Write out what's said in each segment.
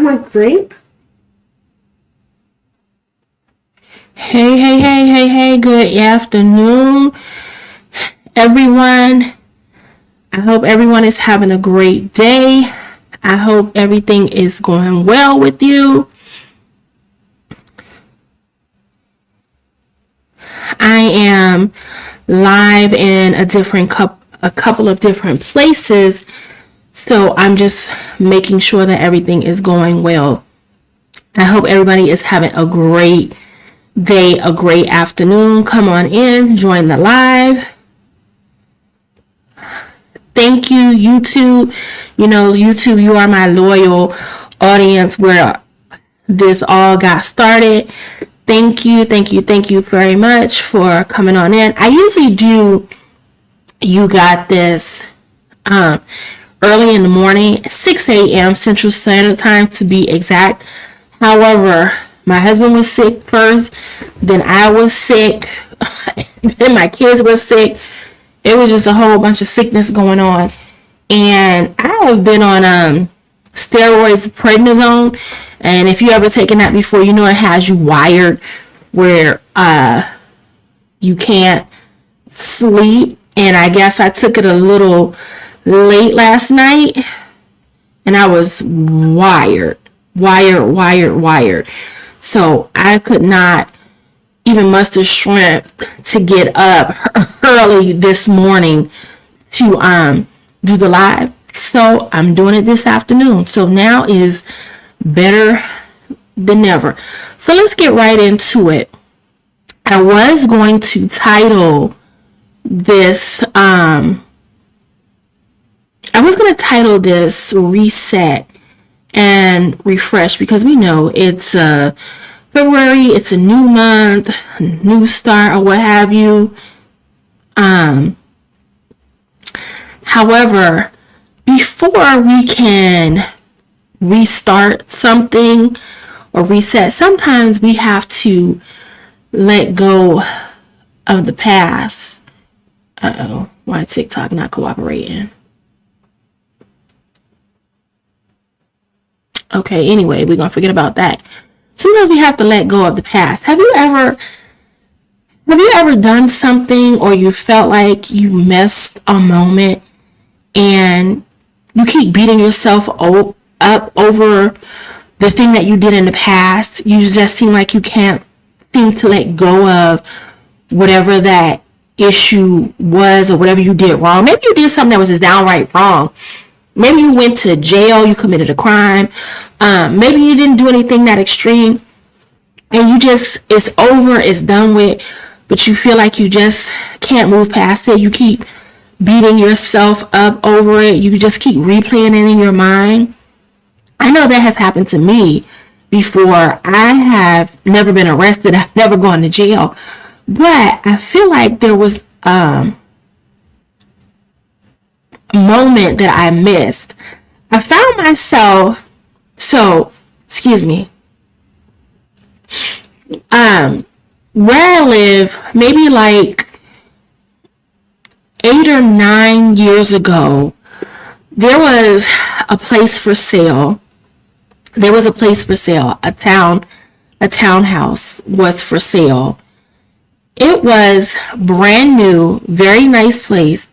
have my drink? Hey, good afternoon, everyone. I hope everyone is having a great day. I hope everything is going well with you. I am live in a couple of different places, so I'm just making sure that everything is going well. I hope everybody is having a great day, a great afternoon. Come on in, join the live. Thank you, YouTube. YouTube, you are my loyal audience where this all got started. Thank you very much for coming on in. I usually do You Got This early in the morning, 6 a.m. Central Standard Time to be exact. However, my husband was sick first, then I was sick, then my kids were sick. It was just a whole bunch of sickness going on. And I have been on steroids, prednisone. And if you ever taken that before, you know it has you wired where you can't sleep. And I guess I took it a little late last night. And I was wired. So I could not even muster strength to get up early this morning to do the live. So I'm doing it this afternoon. So now is better than ever. So let's get right into it. I was going to title this Reset and Refresh, because we know it's February, it's a new month, new start, or what have you. However, before we can restart something or reset, sometimes we have to let go of the past. Why TikTok not cooperating? Okay, anyway, we're gonna forget about that. Sometimes we have to let go of the past. Have you ever done something, or you felt like you missed a moment and you keep beating yourself up over the thing that you did in the past? You just seem like you can't seem to let go of whatever that issue was or whatever you did wrong. Maybe you did something that was just downright wrong. Maybe you went to jail, you committed a crime. Maybe you didn't do anything that extreme, and it's over, it's done with, but you feel like you just can't move past it. You keep beating yourself up over it. You just keep replaying it in your mind. I know that has happened to me before. I have never been arrested. I've never gone to jail. But I feel like there was a moment that I missed. I found myself, where I live, maybe like 8 or 9 years ago, there was a place for sale. A townhouse was for sale. It was brand new, very nice place,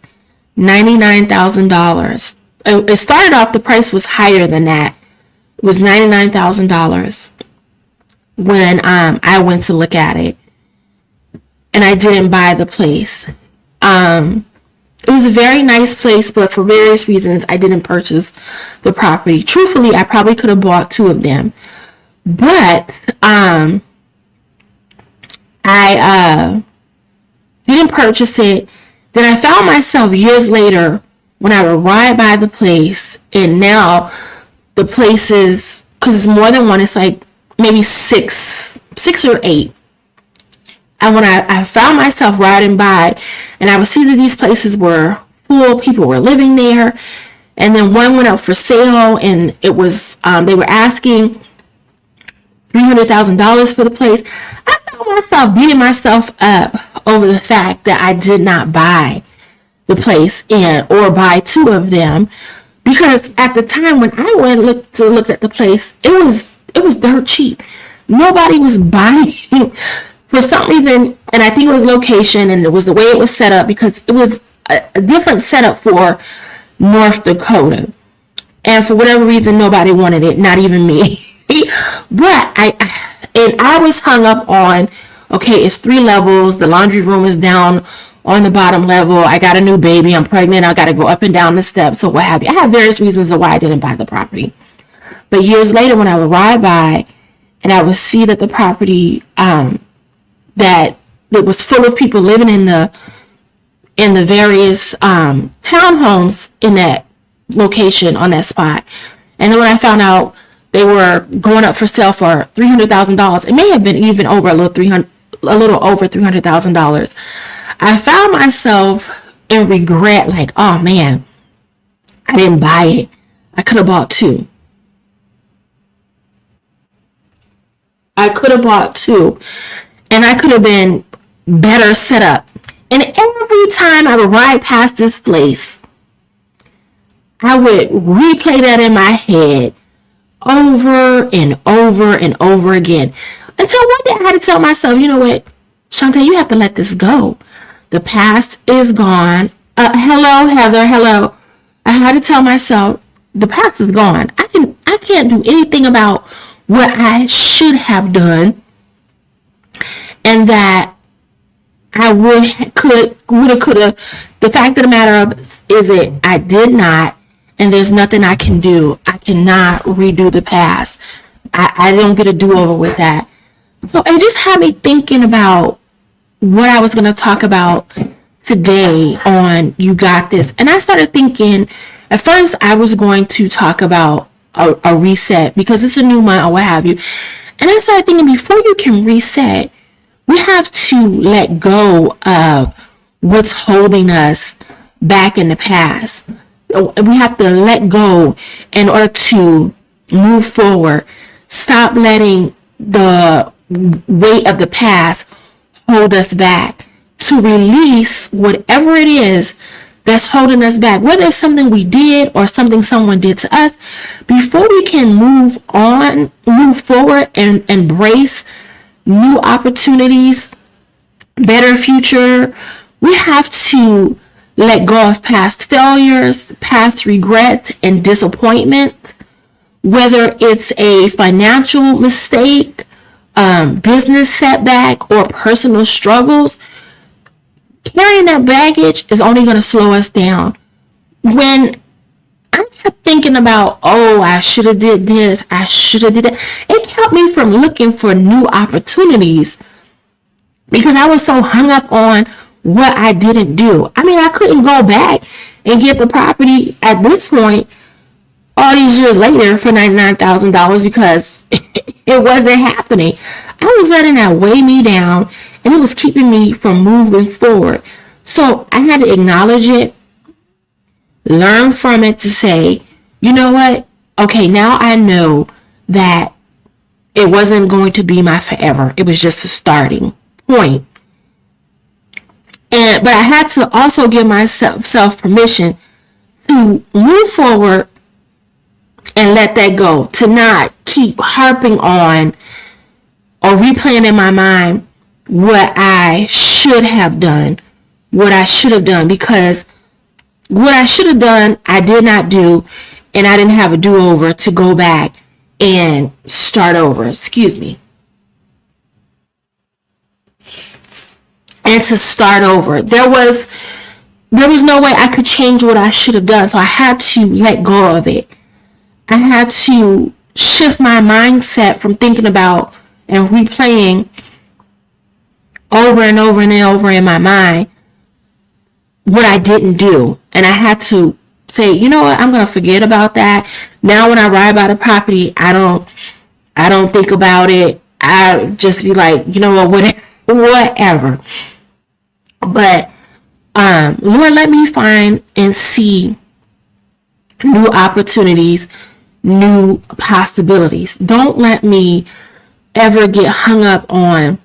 $99,000. It started off, the price was higher than that. It was $99,000 when I went to look at it. And I didn't buy the place. It was a very nice place, but for various reasons, I didn't purchase the property. Truthfully, I probably could have bought 2 of them. But I didn't purchase it. Then I found myself years later when I would ride by the place, and now the places, because it's more than one, it's like maybe six or 8. And when I found myself riding by, and I would see that these places were full, people were living there, and then one went up for sale, and it was they were asking $300,000 for the place. I found myself beating myself up over the fact that I did not buy the place or buy 2 of them, Because at the time when I went looked at the place, it was dirt cheap. Nobody was buying for some reason, and I think it was location and it was the way it was set up, because it was a different setup for North Dakota. And for whatever reason, nobody wanted it, not even me. But I was hung up on, okay, it's 3 levels. The laundry room is down on the bottom level. I got a new baby. I'm pregnant. I got to go up and down the steps. So what have you. I have various reasons of why I didn't buy the property. But years later, when I would ride by and I would see that the property, that it was full of people living in the various townhomes in that location on that spot. And then when I found out they were going up for sale for $300,000, it may have been even over a little over $300,000. I found myself in regret, like, oh man, I didn't buy it. I could have bought 2. I could have bought 2, and I could have been better set up. And every time I would ride past this place, I would replay that in my head over and over and over again. Until one day I had to tell myself, you know what, Shantae, you have to let this go. The past is gone. Hello, Heather. Hello. I had to tell myself the past is gone. I can't do anything about what I should have done, and that I could have. The fact of the matter is that I did not, and there's nothing I can do. I cannot redo the past. I don't get a do-over with that. So it just had me thinking about what I was going to talk about today on You Got This. And I started thinking, at first I was going to talk about a reset because it's a new month or what have you. And I started thinking, before you can reset, we have to let go of what's holding us back in the past. We have to let go in order to move forward. Stop letting the weight of the past hold us back. To release whatever it is that's holding us back, whether it's something we did or something someone did to us, before we can move forward and embrace new opportunities, better future, we have to let go of past failures, past regrets, and disappointments, whether it's a financial mistake, business setback, or personal struggles. Carrying that baggage is only going to slow us down. When I kept thinking about, oh, I should have did this, I should have did that, it kept me from looking for new opportunities because I was so hung up on what I didn't do. I mean, I couldn't go back and get the property at this point, all these years later, for $99,000 because it wasn't happening. I was letting that weigh me down, and it was keeping me from moving forward. So I had to acknowledge it, learn from it to say, you know what? Okay, now I know that it wasn't going to be my forever. It was just a starting point. But I had to also give myself permission to move forward and let that go, to not keep harping on or replaying in my mind what I should have done, because what I should have done, I did not do, and I didn't have a do-over to go back and start over. Excuse me. And to start over. There was no way I could change what I should have done, so I had to let go of it. I had to shift my mindset from thinking about and replaying over and over and over in my mind what I didn't do. And I had to say, you know what, I'm going to forget about that. Now when I ride by the property, I don't think about it. I just be like, you know what, whatever. But Lord, let me find and see new opportunities, new possibilities. Don't let me ever get hung up on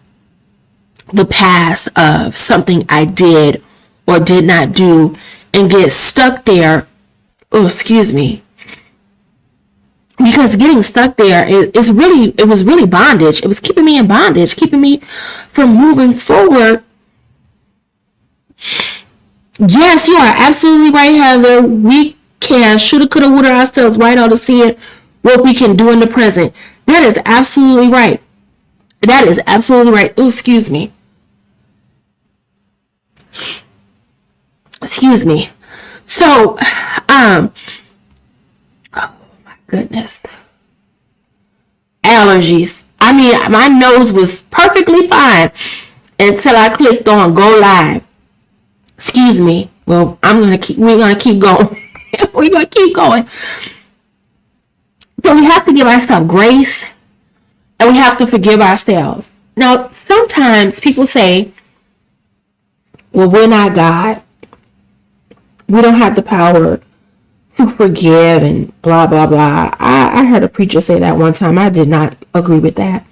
the past of something I did or did not do and get stuck there Oh, excuse me. Because getting stuck there it was really bondage. It was keeping me in bondage, keeping me from moving forward. Yes, you are absolutely right, Heather. We can shoulda, coulda, woulda ourselves right on to seeing what we can do in the present. That is absolutely right. That is absolutely right. Oh, excuse me. Excuse me. So, oh my goodness. Allergies. I mean, my nose was perfectly fine until I clicked on go live. Excuse me. Well, we're gonna keep going. We're gonna keep going. So we have to give ourselves grace and we have to forgive ourselves. Now, sometimes people say, well, we're not God. We don't have the power to forgive and blah, blah, blah. I heard a preacher say that one time. I did not agree with that.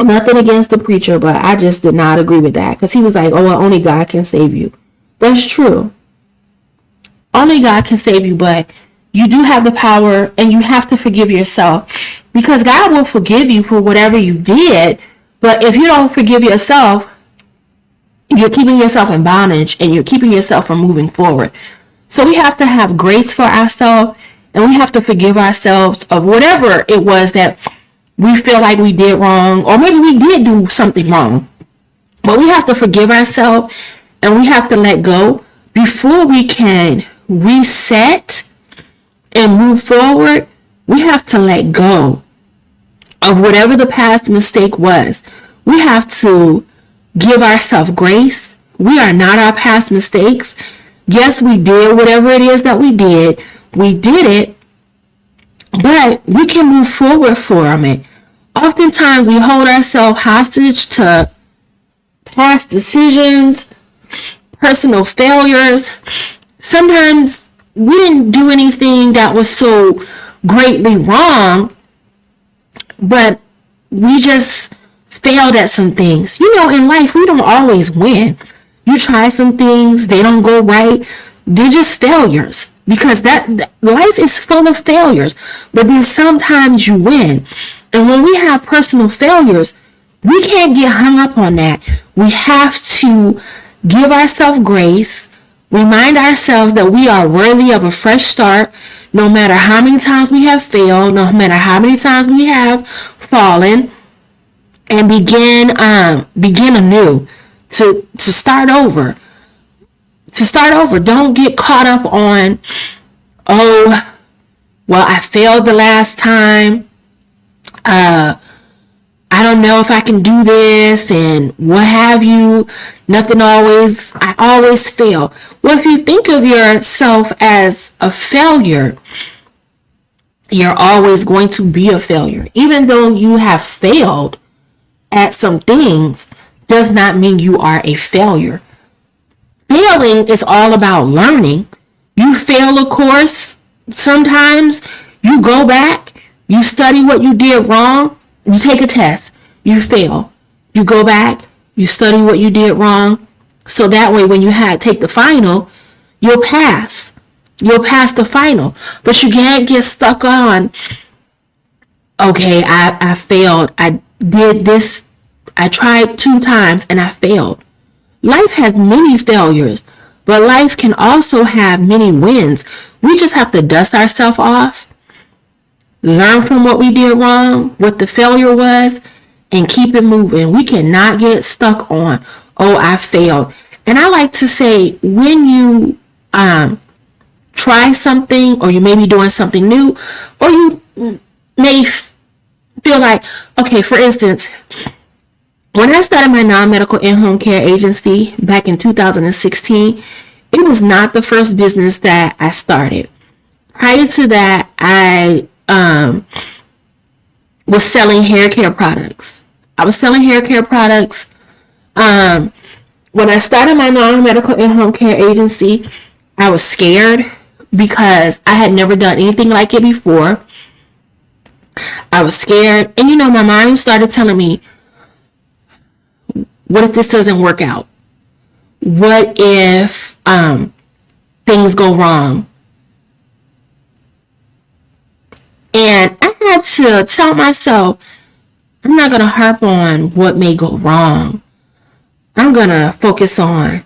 Nothing against the preacher, but I just did not agree with that. Because he was like, oh, well, only God can save you. That's true. Only God can save you, but you do have the power and you have to forgive yourself. Because God will forgive you for whatever you did. But if you don't forgive yourself, you're keeping yourself in bondage and you're keeping yourself from moving forward. So we have to have grace for ourselves and we have to forgive ourselves of whatever it was that we feel like we did wrong, or maybe we did do something wrong. But we have to forgive ourselves and we have to let go before we can reset and move forward. We have to let go of whatever the past mistake was. We have to give ourselves grace. We are not our past mistakes. Yes, we did whatever it is that we did. We did it, but we can move forward from it. Oftentimes we hold ourselves hostage to past decisions, personal failures. Sometimes we didn't do anything that was so greatly wrong, but we just failed at some things. You know, in life, we don't always win. You try some things, they don't go right. They're just failures because that life is full of failures. But then sometimes you win. And when we have personal failures, we can't get hung up on that. We have to give ourselves grace, remind ourselves that we are worthy of a fresh start, no matter how many times we have failed, no matter how many times we have fallen, and begin anew, to start over. Don't get caught up on, oh, well, I failed the last time. I don't know if I can do this and what have you. I always fail. Well, if you think of yourself as a failure, you're always going to be a failure. Even though you have failed at some things, does not mean you are a failure. Failing is all about learning. You fail a course, sometimes you go back, you study what you did wrong, you take a test, you fail. You go back, you study what you did wrong, so that way when you take the final, you'll pass. You'll pass the final. But you can't get stuck on, okay, I failed. I did this. I tried 2 times and I failed. Life has many failures, but life can also have many wins. We just have to dust ourselves off, learn from what we did wrong, what the failure was, and keep it moving. We cannot get stuck on, oh, I failed. And I like to say, when you try something, or you may be doing something new, or you may feel like, okay, for instance, when I started my non-medical in-home care agency back in 2016, it was not the first business that I started. Prior to that, I was selling hair care products. When I started my non-medical in-home care agency, I was scared because I had never done anything like it before. I was scared. And my mind started telling me, what if this doesn't work out? What if things go wrong? And I had to tell myself, I'm not going to harp on what may go wrong. I'm going to focus on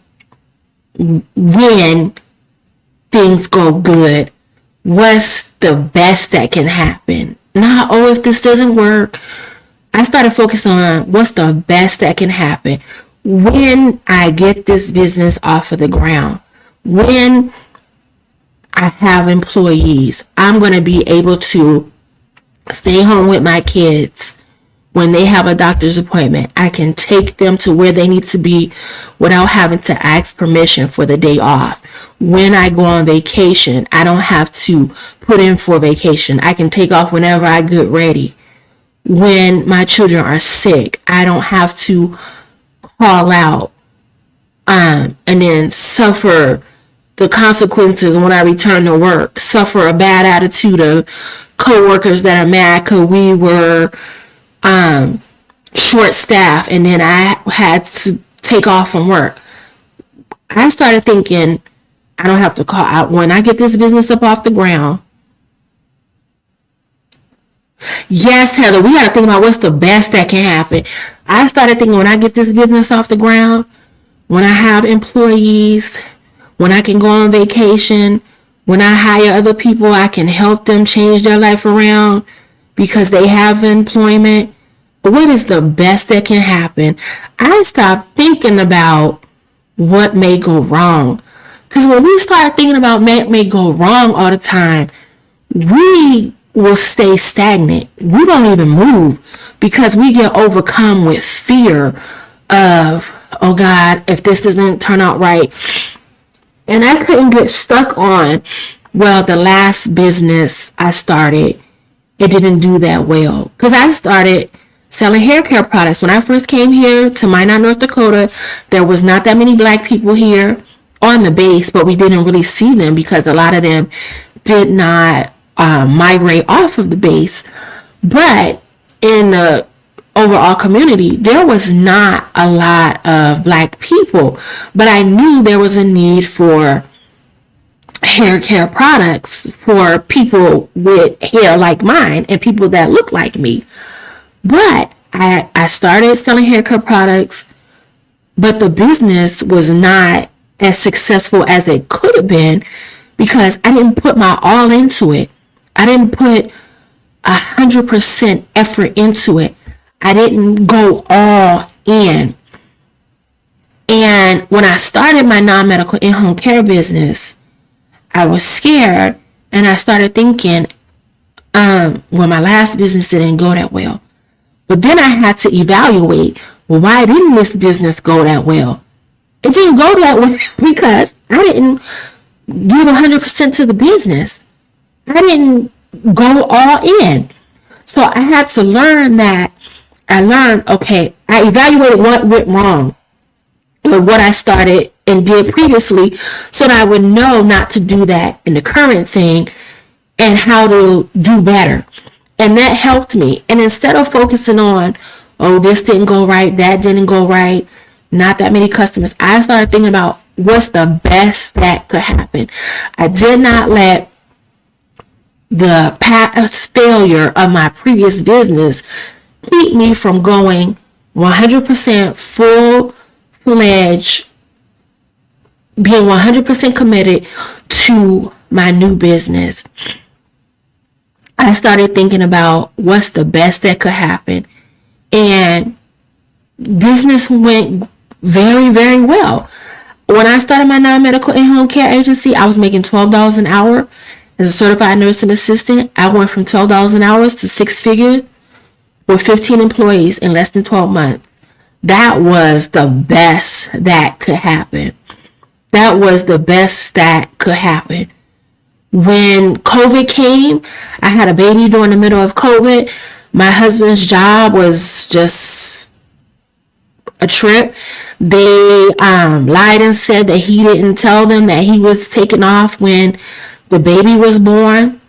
when things go good. What's the best that can happen? Not, oh, if this doesn't work. I started focusing on what's the best that can happen when I get this business off of the ground. When I have employees, I'm going to be able to stay home with my kids. When they have a doctor's appointment, I can take them to where they need to be without having to ask permission for the day off. When I go on vacation, I don't have to put in for vacation. I can take off whenever I get ready. When my children are sick, I don't have to call out and then suffer the consequences when I return to work. Suffer a bad attitude of coworkers that are mad because we were short staffed and then I had to take off from work. I started thinking, I don't have to call out when I get this business up off the ground. Yes, Heather, we got to think about what's the best that can happen. I started thinking, when I get this business off the ground, when I have employees, when I can go on vacation, when I hire other people, I can help them change their life around because they have employment. What is the best that can happen? I stopped thinking about what may go wrong. Because when we start thinking about what may go wrong all the time, we will stay stagnant. We don't even move because we get overcome with fear of, oh God, if this doesn't turn out right. And I couldn't get stuck on, well, the last business I started, it didn't do that well. Because I started selling hair care products. When I first came here to Minot, North Dakota, there was not that many black people here on the base, but we didn't really see them because a lot of them did not migrate off of the base. But in the overall community, there was not a lot of black people, but I knew there was a need for hair care products for people with hair like mine and people that look like me. But I started selling hair care products, but the business was not as successful as it could have been because I didn't put my all into it. I didn't put 100% effort into it. I didn't go all in. And when I started my non-medical in-home care business, I was scared and I started thinking, well, my last business didn't go that well. But then I had to evaluate, well, why didn't this business go that well? It didn't go that well because I didn't give 100% to the business. I didn't go all in. So I had to learn that. I learned, okay, I evaluated what went wrong with what I started and did previously so that I would know not to do that in the current thing and how to do better. And that helped me. And instead of focusing on, oh, this didn't go right, that didn't go right, not that many customers, I started thinking about what's the best that could happen. I did not let the past failure of my previous business keep me from going 100% full-fledged, being 100% committed to my new business. I started thinking about what's the best that could happen. And business went very, very well. When I started my non-medical in-home care agency, I was making $12 an hour. As a certified nursing assistant, I went from $12 an hour to six figures with 15 employees in less than 12 months. That was the best that could happen. That was the best that could happen. When COVID came, I had a baby during the middle of COVID. My husband's job was just a trip. They lied and said that he didn't tell them that he was taking off when the baby was born.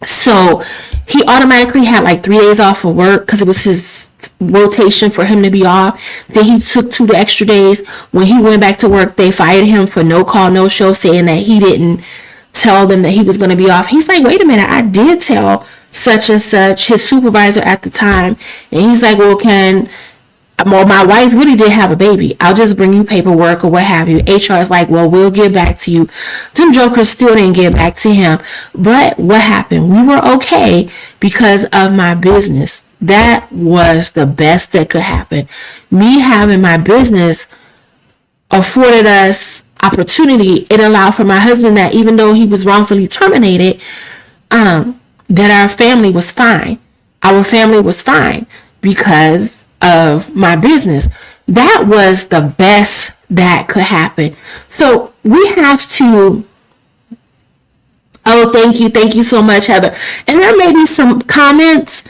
So he automatically had like 3 days off of work because it was his rotation for him to be off. Then he took 2 extra days. When he went back to work, they fired him for no call, no show, saying that he didn't tell them that he was going to be off. He's like, wait a minute, I did tell such and such, his supervisor at the time. And he's like, well, my wife really did have a baby. I'll just bring you paperwork or what have you. HR is like, well, we'll get back to you. Them jokers still didn't get back to him. But what happened? We were okay because of my business. That was the best that could happen. Me having my business afforded us opportunity. It allowed for my husband that even though he was wrongfully terminated, that our family was fine. Our family was fine because of my business. That was the best that could happen. So we have to, thank you so much, Heather. And there may be some comments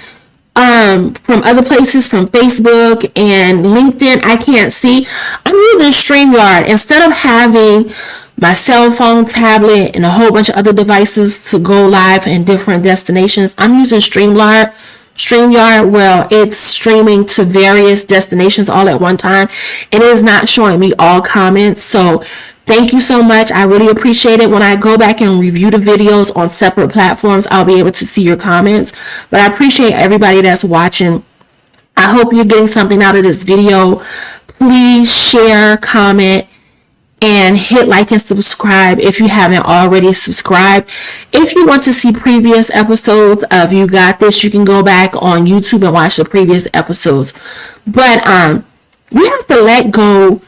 from other places, from Facebook and LinkedIn. I can't see. I'm using StreamYard instead of having my cell phone, tablet, and a whole bunch of other devices to go live in different destinations. I'm using StreamYard, well, it's streaming to various destinations all at one time. It is not showing me all comments. So thank you so much. I really appreciate it. When I go back and review the videos on separate platforms, I'll be able to see your comments. But I appreciate everybody that's watching. I hope you're getting something out of this video. Please share, comment, and hit like and subscribe if you haven't already subscribed. If you want to see previous episodes of You Got This, you can go back on YouTube and watch the previous episodes. But we have to let go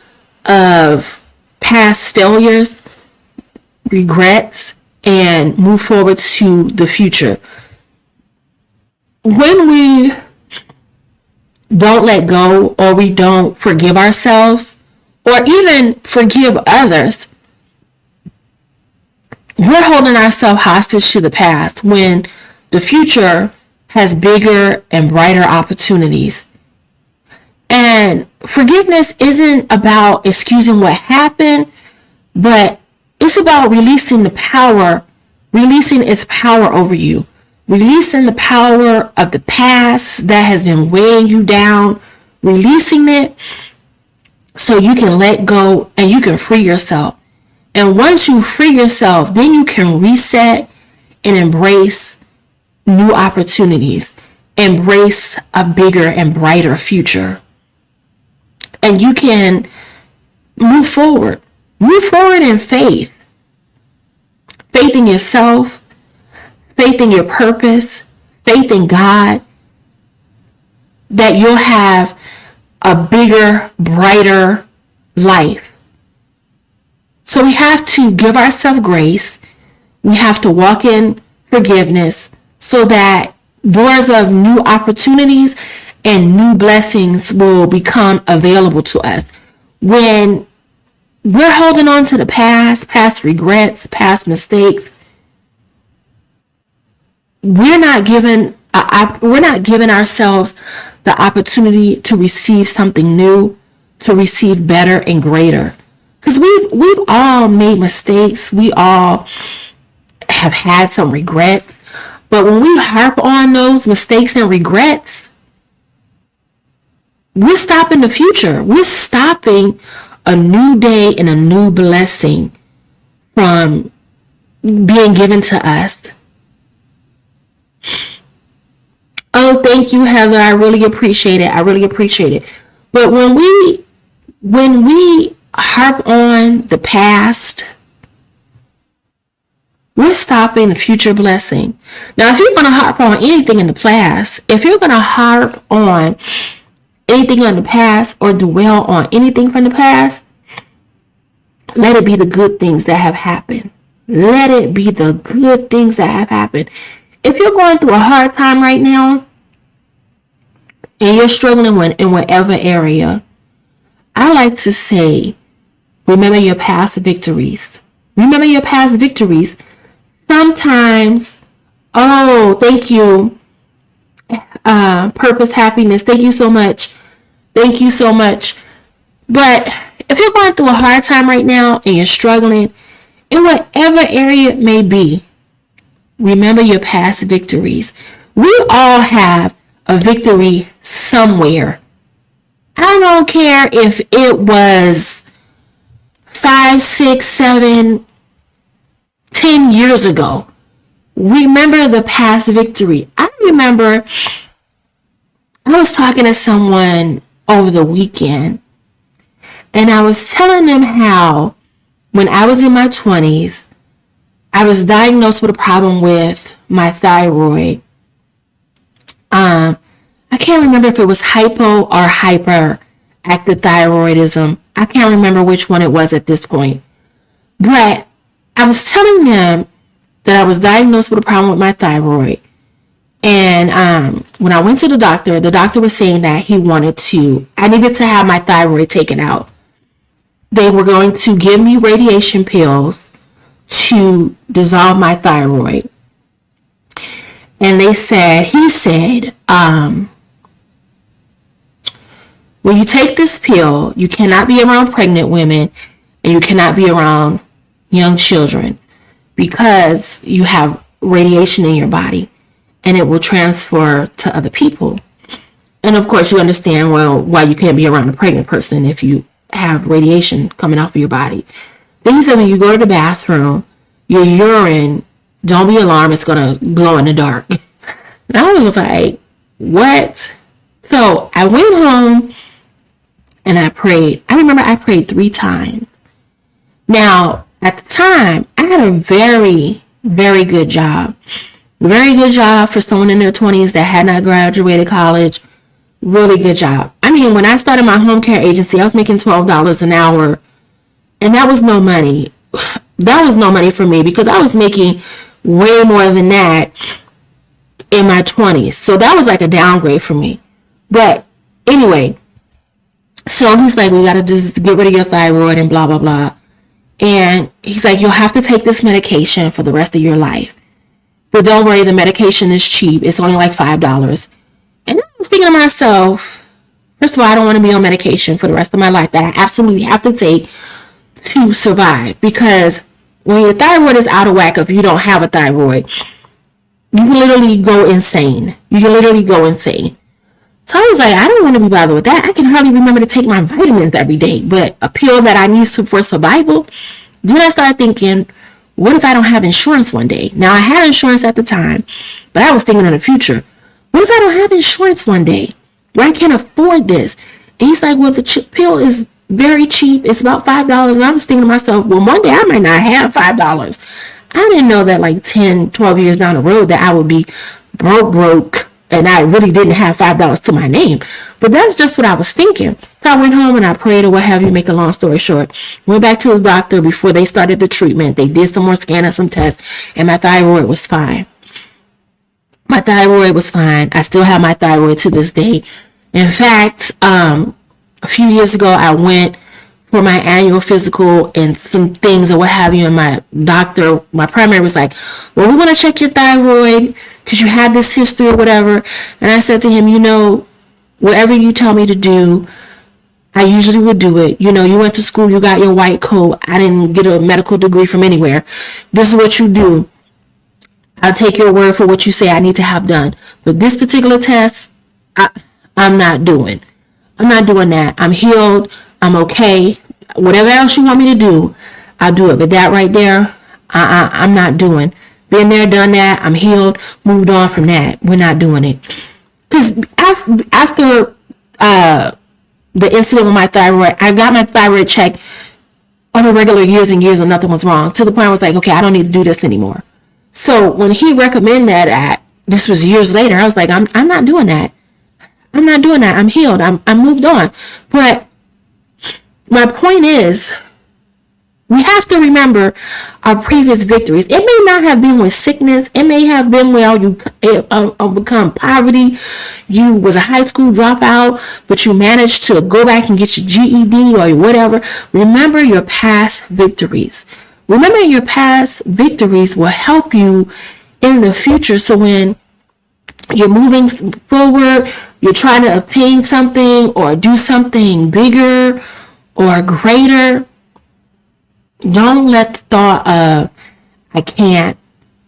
of past failures, regrets, and move forward to the future. When we don't let go or we don't forgive ourselves, or even forgive others, we're holding ourselves hostage to the past when the future has bigger and brighter opportunities. And forgiveness isn't about excusing what happened, but it's about releasing its power over you, releasing the power of the past that has been weighing you down, releasing it so you can let go and you can free yourself. And once you free yourself, then you can reset and embrace new opportunities, embrace a bigger and brighter future. And you can move forward in faith. Faith in yourself, faith in your purpose, faith in God, that you'll have a bigger, brighter life. So we have to give ourselves grace. We have to walk in forgiveness so that doors of new opportunities and new blessings will become available to us. When we're holding on to the past regrets, past mistakes, we're not giving ourselves the opportunity to receive something new, to receive better and greater. Because we've all made mistakes. We all have had some regrets. But when we harp on those mistakes and regrets, we're stopping the future. We're stopping a new day and a new blessing from being given to us. Oh, thank you, Heather. I really appreciate it. But when we harp on the past, we're stopping the future blessing. Now, if you're going to harp on anything in the past, if you're going to harp on anything in the past or dwell on anything from the past, let it be the good things that have happened. Let it be the good things that have happened. If you're going through a hard time right now and you're struggling in whatever area, I like to say, remember your past victories. Remember your past victories. Sometimes, thank you, Purpose Happiness. Thank you so much. But if you're going through a hard time right now and you're struggling in whatever area it may be, remember your past victories. We all have a victory somewhere. I don't care if it was 5, 6, 7, 10 years ago. Remember the past victory. I remember I was talking to someone over the weekend, and I was telling them how when I was in my 20s, I was diagnosed with a problem with my thyroid. I can't remember if it was hypo or hyperactive I can't remember which one it was at this point. But I was telling them that I was diagnosed with a problem with my thyroid. And when I went to the doctor was saying that I needed to have my thyroid taken out. They were going to give me radiation pills to dissolve my thyroid. And he said, when you take this pill, you cannot be around pregnant women and you cannot be around young children because you have radiation in your body and it will transfer to other people. And of course, you understand, well, why you can't be around a pregnant person if you have radiation coming off of your body. Then he said, when you go to the bathroom, your urine, don't be alarmed, it's going to glow in the dark. And I was like, what? So I went home and I prayed. I remember I prayed 3 times. Now, at the time, I had a very, very good job. Very good job for someone in their 20s that had not graduated college. Really good job. I mean, when I started my home care agency, I was making $12 an hour. And that was no money. That was no money for me because I was making way more than that in my 20s. So that was like a downgrade for me. But anyway, so he's like, we got to just get rid of your thyroid and blah, blah, blah. And he's like, you'll have to take this medication for the rest of your life. But don't worry, the medication is cheap. It's only like $5. And I was thinking to myself, first of all, I don't want to be on medication for the rest of my life that I absolutely have to take to survive. Because when your thyroid is out of whack, if you don't have a thyroid, you can literally go insane. So I was like, I don't want to be bothered with that. I can hardly remember to take my vitamins every day. But a pill that I need for survival. Then I started thinking, what if I don't have insurance one day? Now, I had insurance at the time, but I was thinking of the future. What if I don't have insurance one day where I can't afford this? And he's like, well, the pill is very cheap. It's about $5. And I was thinking to myself, well, one day I might not have $5. I didn't know that like 10, 12 years down the road that I would be broke. And I really didn't have $5 to my name. But that's just what I was thinking. So I went home and I prayed or what have you, make a long story short. Went back to the doctor before they started the treatment. They did some more scan and some tests. And my thyroid was fine. I still have my thyroid to this day. In fact, a few years ago, I went for my annual physical and some things or what have you. And my primary was like, well, we want to check your thyroid because you had this history or whatever. And I said to him, whatever you tell me to do, I usually would do it. You went to school, you got your white coat. I didn't get a medical degree from anywhere. This is what you do. I'll take your word for what you say I need to have done. But this particular test, I'm not doing. I'm not doing that. I'm healed. I'm okay. Whatever else you want me to do, I'll do it. But that right there, I'm not doing. Been there, done that. I'm healed. Moved on from that. We're not doing it. Because after the incident with my thyroid, I got my thyroid checked on a regular years and years and nothing was wrong. To the point I was like, okay, I don't need to do this anymore. So when he recommended that, this was years later, I was like, I'm not doing that. I'm not doing that. I'm healed. I'm moved on. But my point is, we have to remember our previous victories. It may not have been with sickness. It may have been where you become poverty. You was a high school dropout, but you managed to go back and get your GED or whatever. Remember your past victories. Remember your past victories will help you in the future. So when you're moving forward, you're trying to obtain something or do something bigger or greater, don't let the thought of, I can't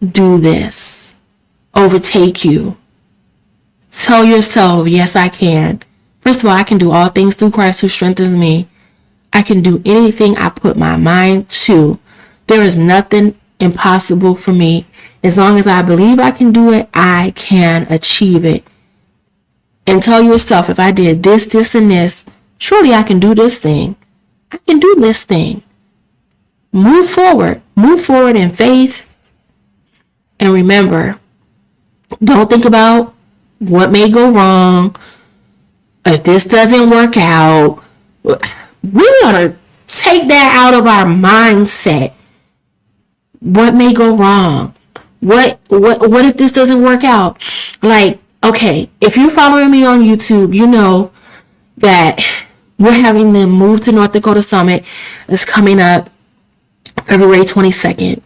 do this, overtake you. Tell yourself, yes, I can. First of all, I can do all things through Christ who strengthens me. I can do anything I put my mind to. There is nothing impossible for me. As long as I believe I can do it, I can achieve it. And tell yourself, if I did this, this, and this, surely I can do this thing. I can do this thing. Move forward. Move forward in faith. And remember, don't think about what may go wrong. If this doesn't work out, we ought to take that out of our mindset. What may go wrong? What if this doesn't work out? Like, okay, if you're following me on YouTube, you know that we're having the Move to North Dakota Summit. It's coming up February 22nd.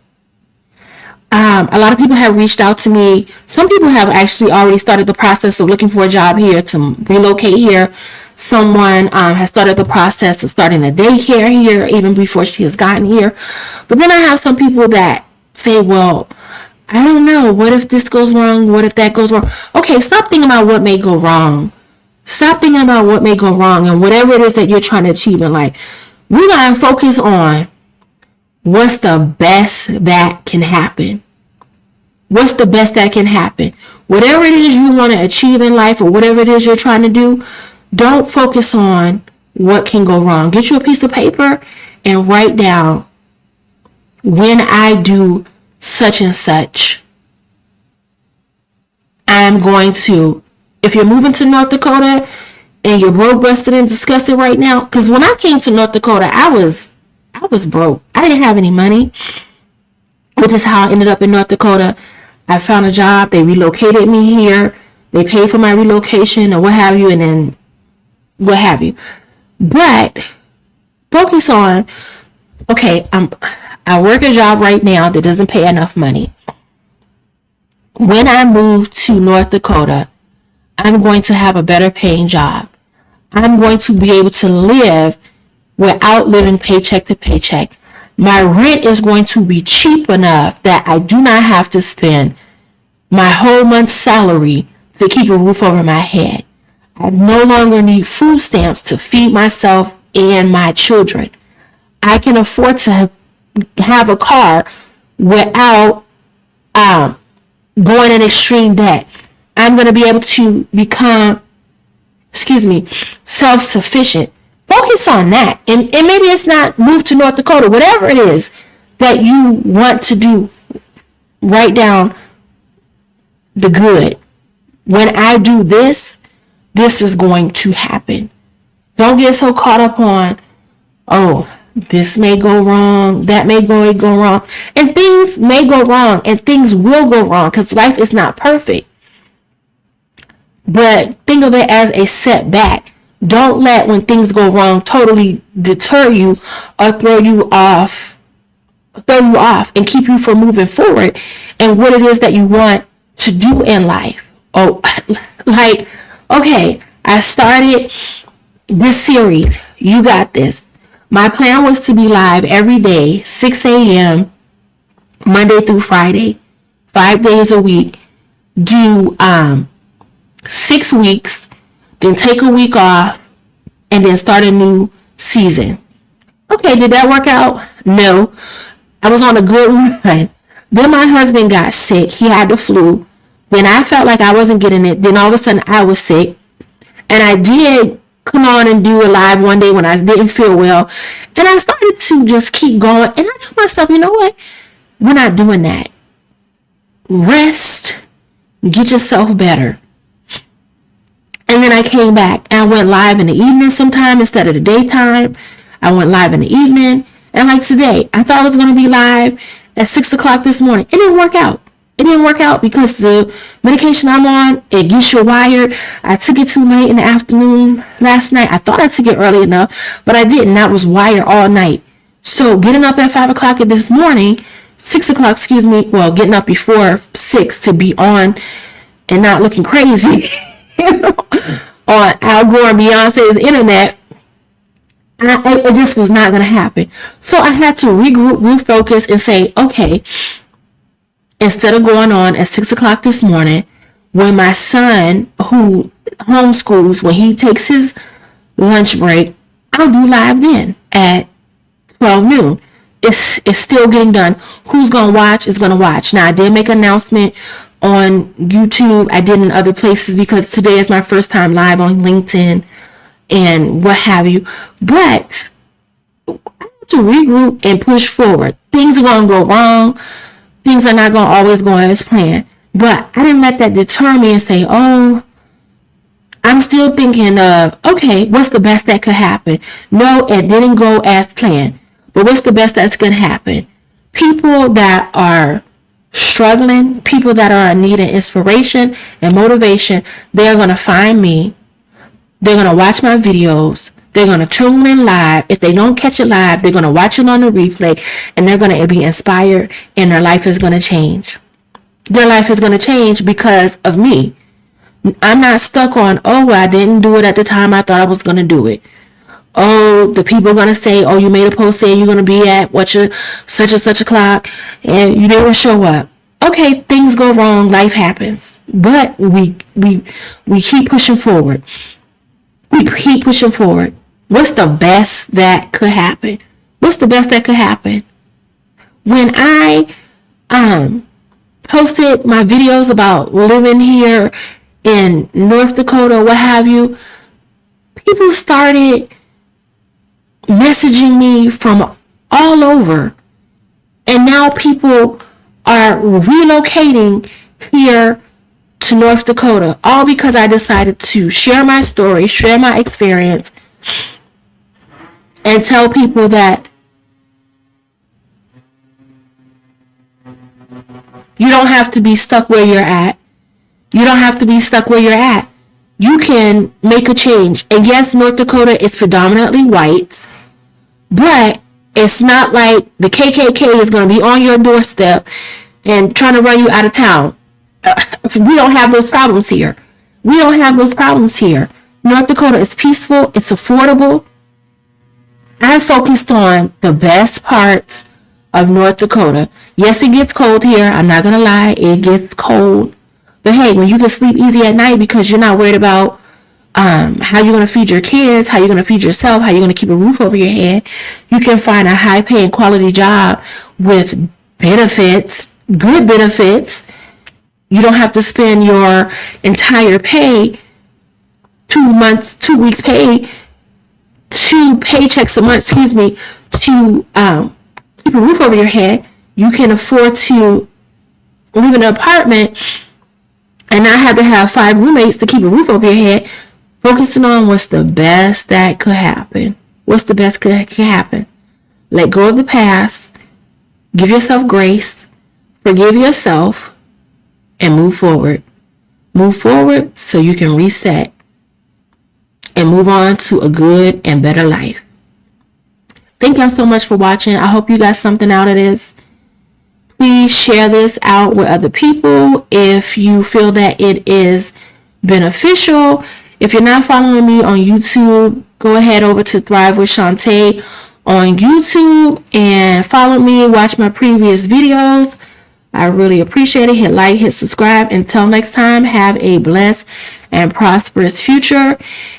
A lot of people have reached out to me. Some people have actually already started the process of looking for a job here to relocate here. Someone has started the process of starting a daycare here even before she has gotten here. But then I have some people that say, well, I don't know. What if this goes wrong? What if that goes wrong? Okay, stop thinking about what may go wrong. Stop thinking about what may go wrong and whatever it is that you're trying to achieve in life. We got to focus on what's the best that can happen. What's the best that can happen? Whatever it is you want to achieve in life or whatever it is you're trying to do, don't focus on what can go wrong. Get you a piece of paper and write down, when I do such and such, I'm going to, if you're moving to North Dakota and you're broke, busted, and disgusted right now, because when I came to North Dakota, I was broke. I didn't have any money, which is how I ended up in North Dakota. I found a job. They relocated me here. They paid for my relocation or what have you, and then what have you. But focus on, okay, I work a job right now that doesn't pay enough money. When I move to North Dakota, I'm going to have a better paying job. I'm going to be able to live without living paycheck to paycheck. My rent is going to be cheap enough that I do not have to spend my whole month's salary to keep a roof over my head. I no longer need food stamps to feed myself and my children. I can afford to have a car without going in extreme debt. I'm going to be able to become, self-sufficient. Focus on that. And maybe it's not move to North Dakota, whatever it is that you want to do. Write down the good. When I do this, this is going to happen. Don't get so caught up on, oh, this may go wrong, that may go wrong. And things may go wrong and things will go wrong because life is not perfect. But think of it as a setback. Don't let when things go wrong totally deter you or throw you off and keep you from moving forward and what it is that you want to do in life. Oh, like, okay, I started this series. You got this. My plan was to be live every day, 6 a.m., Monday through Friday, 5 days a week, do 6 weeks, then take a week off, and then start a new season. Okay, did that work out? No. I was on a good run. Then my husband got sick. He had the flu. Then I felt like I wasn't getting it. Then all of a sudden I was sick. And I did come on and do a live one day when I didn't feel well. And I started to just keep going. And I told myself, you know what? We're not doing that. Rest. Get yourself better. And then I came back and I went live in the evening sometime instead of the daytime. I went live in the evening. And like today, I thought I was going to be live at 6 o'clock this morning. It didn't work out. It didn't work out because the medication I'm on, it gets you wired. I took it too late in the afternoon last night. I thought I took it early enough, but I didn't. I was wired all night. So getting up at 5 o'clock this morning, 6 o'clock, well, getting up before 6 to be on and not looking crazy on Al Gore and Beyonce's internet, it just was not going to happen. So I had to regroup, refocus, and say, okay, instead of going on at 6 o'clock this morning, when my son, who homeschools, when he takes his lunch break, I'll do live then at 12 noon. it's still getting done. Who's gonna watch is gonna watch. Now I did make an announcement on YouTube. I did in other places because today is my first time live on LinkedIn and what have you. But I have to regroup and push forward. Things are gonna go wrong. Things are not gonna always go as planned. But I didn't let that deter me and say, oh, I'm still thinking of, okay, what's the best that could happen? No, it didn't go as planned. But what's the best that's going to happen? People that are struggling, people that are in need of inspiration and motivation, they're going to find me. They're going to watch my videos. They're going to tune in live. If they don't catch it live, they're going to watch it on the replay, and they're going to be inspired, and their life is going to change. Their life is going to change because of me. I'm not stuck on, oh, well, I didn't do it at the time I thought I was going to do it. Oh, the people are going to say, oh, you made a post saying you're going to be at such and such o'clock and you didn't show up. Okay, things go wrong. Life happens. But we keep pushing forward. We keep pushing forward. What's the best that could happen? What's the best that could happen? When I posted my videos about living here in North Dakota, what have you, people started messaging me from all over, and now people are relocating here to North Dakota, all because I decided to share my story, share my experience, and tell people that you don't have to be stuck where you're at. You don't have to be stuck where you're at. You can make a change. And yes, North Dakota is predominantly whites, but it's not like the KKK is going to be on your doorstep and trying to run you out of town. We don't have those problems here. We don't have those problems here. North Dakota is peaceful. It's affordable. I focused on the best parts of North Dakota. Yes, it gets cold here. I'm not going to lie. It gets cold. But hey, when you can sleep easy at night because you're not worried about how you're going to feed your kids, how you're going to feed yourself, how you're going to keep a roof over your head, you can find a high-paying quality job with benefits, good benefits. You don't have to spend your entire pay, 2 weeks pay, 2 paychecks a month, to keep a roof over your head. You can afford to live in an apartment and not have to have 5 roommates to keep a roof over your head, focusing on what's the best that could happen. What's the best that could happen? Let go of the past, give yourself grace, forgive yourself, and move forward. Move forward so you can reset and move on to a good and better life. Thank y'all so much for watching. I hope you got something out of this. Please share this out with other people if you feel that it is beneficial. If you're not following me on YouTube, go ahead over to Thrive with Shantae on YouTube and follow me. Watch my previous videos. I really appreciate it. Hit like, hit subscribe. Until next time, have a blessed and prosperous future.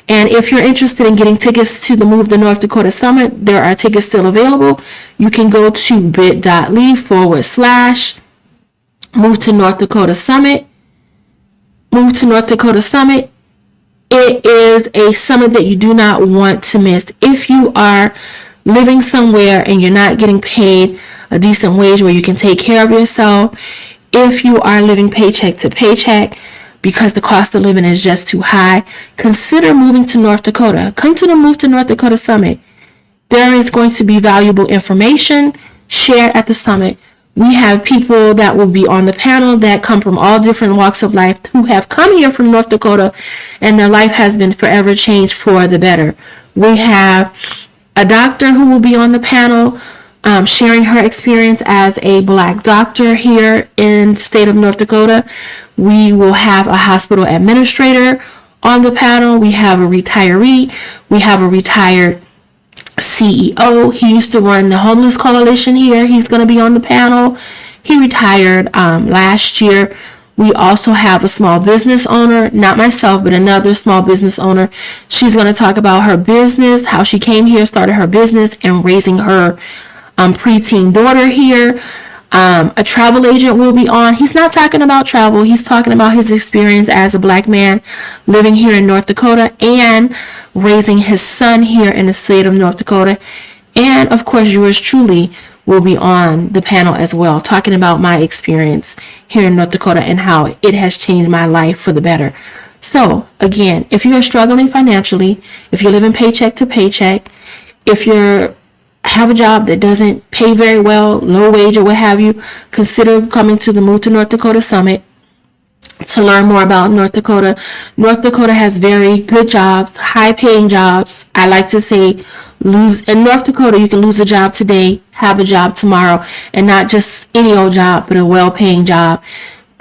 And if you're interested in getting tickets to the Move to North Dakota Summit, there are tickets still available. You can go to bit.ly/Move to North Dakota Summit. Move to North Dakota Summit. It is a summit that you do not want to miss. If you are living somewhere and you're not getting paid a decent wage where you can take care of yourself, if you are living paycheck to paycheck because the cost of living is just too high, consider moving to North Dakota. Come to the Move to North Dakota Summit. There is going to be valuable information shared at the summit. We have people that will be on the panel that come from all different walks of life who have come here from North Dakota and their life has been forever changed for the better. We have a doctor who will be on the panel sharing her experience as a Black doctor here in the state of North Dakota. We will have a hospital administrator on the panel. We have a retiree. We have a retired CEO. He used to run the Homeless Coalition here. He's going to be on the panel. He retired last year. We also have a small business owner, not myself, but another small business owner. She's going to talk about her business, how she came here, started her business, and raising her preteen daughter here. A travel agent will be on. He's not talking about travel. He's talking about his experience as a black man living here in North Dakota and raising his son here in the state of North Dakota. And of course, yours truly will be on the panel as well, talking about my experience here in North Dakota and how it has changed my life for the better. So again, if you're struggling financially, if you're living paycheck to paycheck, if you're have a job that doesn't pay very well, low wage or what have you, consider coming to the Move to North Dakota Summit to learn more about North Dakota. North Dakota has very good jobs, high paying jobs. I like to say in North Dakota, you can lose a job today, have a job tomorrow, and not just any old job, but a well paying job.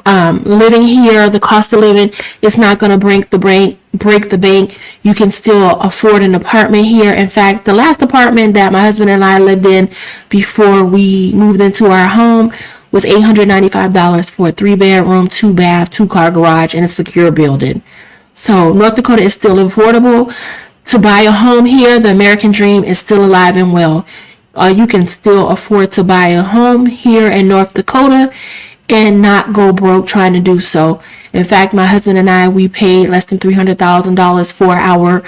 Living here, the cost of living is not going to break the bank. You can still afford an apartment here. In fact, the last apartment that my husband and I lived in before we moved into our home was $895 for a 3-bedroom, 2-bath, 2-car garage, and a secure building. So North Dakota is still affordable. To buy a home here, the American dream is still alive and well. You can still afford to buy a home here in North Dakota and not go broke trying to do so. In fact, my husband and I, we paid less than $300,000 for our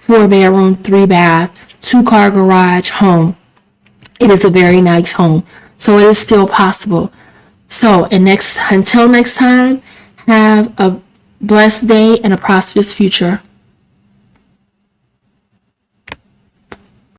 4-bedroom, 3-bath, 2-car garage home. It is a very nice home. So it is still possible. So until next time, have a blessed day and a prosperous future.